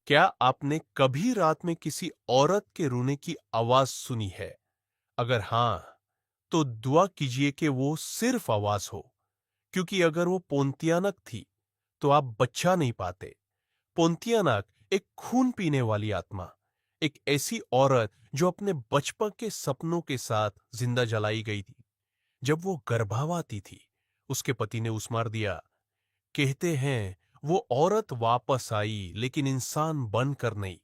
क्या आपने कभी रात में किसी औरत के रोने की आवाज सुनी है? अगर हां, तो दुआ कीजिए कि वो सिर्फ आवाज हो, क्योंकि अगर वो पोंतियानक थी, तो आप बच्चा नहीं पाते। पोंतियानक एक खून पीने वाली आत्मा, एक ऐसी औरत जो अपने बचपन के सपनों के साथ जिंदा जलाई गई थी। जब वो गर्भवती थी, उसके पति ने उसे मार दिया। कहते हैं वो औरत वापस आई, लेकिन इंसान बनकर नहीं,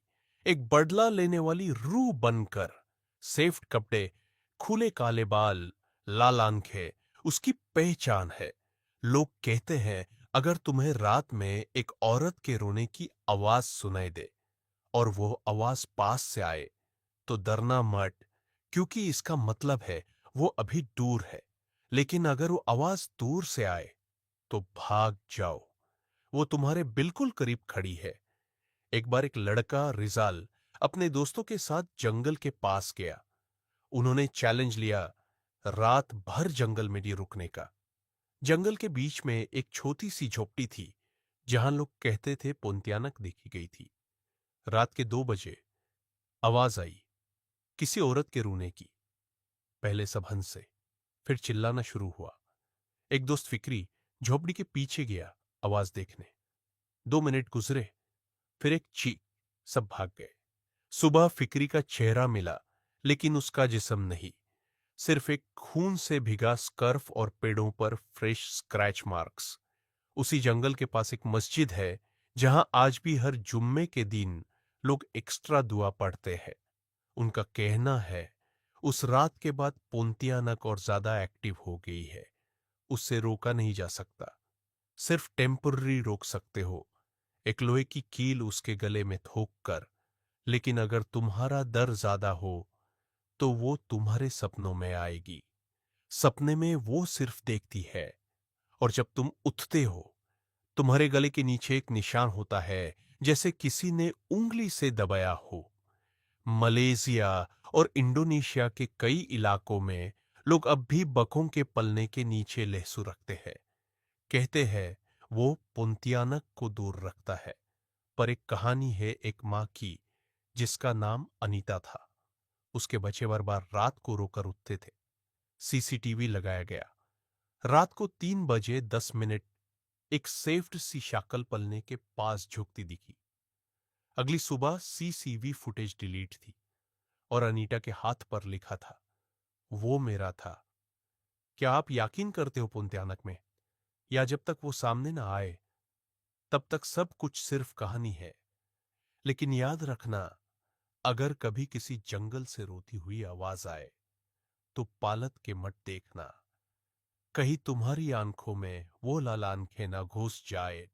एक बदला लेने वाली रूह बनकर। सेफ्ट कपड़े, खुले काले बाल, लाल आंखें उसकी पहचान है। लोग कहते हैं अगर तुम्हें रात में एक औरत के रोने की आवाज सुनाई दे और वो आवाज पास से आए, तो डरना मत, क्योंकि इसका मतलब है वो अभी दूर है। लेकिन अगर वो आवाज दूर से आए, तो भाग जाओ, वो तुम्हारे बिल्कुल करीब खड़ी है। एक बार एक लड़का रिजाल अपने दोस्तों के साथ जंगल के पास गया। उन्होंने चैलेंज लिया रात भर जंगल में नहीं रुकने का। जंगल के बीच में एक छोटी सी झोपड़ी थी, जहां लोग कहते थे पुंतियानक देखी गई थी। रात के 2 बजे आवाज आई, किसी औरत के रोने की। पहले सब हंसे, फिर चिल्लाना शुरू हुआ। एक दोस्त फिक्री झोपड़ी के पीछे गया आवाज देखने। 2 मिनट गुजरे, फिर एक चीख, सब भाग गए। सुबह फिक्री का चेहरा मिला, लेकिन उसका जिस्म नहीं, सिर्फ एक खून से भिगा स्कर्फ और पेड़ों पर फ्रेश स्क्रैच मार्क्स। उसी जंगल के पास एक मस्जिद है, जहां आज भी हर जुम्मे के दिन लोग एक्स्ट्रा दुआ पढ़ते हैं। उनका कहना है उस रात के बाद पोंतियानक और ज्यादा एक्टिव हो गई है। उससे रोका नहीं जा सकता, सिर्फ टेम्पररी रोक सकते हो, एक लोहे की कील उसके गले में थोक कर। लेकिन अगर तुम्हारा डर ज्यादा हो, तो वो तुम्हारे सपनों में आएगी। सपने में वो सिर्फ देखती है, और जब तुम उठते हो, तुम्हारे गले के नीचे एक निशान होता है, जैसे किसी ने उंगली से दबाया हो। मलेशिया और इंडोनेशिया के कई इलाकों में लोग अब भी बकों के पलने के नीचे लहसू रखते हैं। कहते हैं वो पुंतियानक को दूर रखता है। पर एक कहानी है एक माँ की, जिसका नाम अनीता था। उसके बच्चे बार बार रात को रोकर उठते थे। सीसीटीवी लगाया गया। रात को 3 बजे 10 मिनट एक सेफ्ड सी शाकल पलने के पास झुकती दिखी। अगली सुबह सीसीवी फुटेज डिलीट थी, और अनीता के हाथ पर लिखा था, वो मेरा था। क्या आप यकीन करते हो पुंत्यानक में? या जब तक वो सामने ना आए, तब तक सब कुछ सिर्फ कहानी है। लेकिन याद रखना, अगर कभी किसी जंगल से रोती हुई आवाज आए, तो पालत के मत देखना, कहीं तुम्हारी आंखों में वो लाल आंखें ना घुस जाए।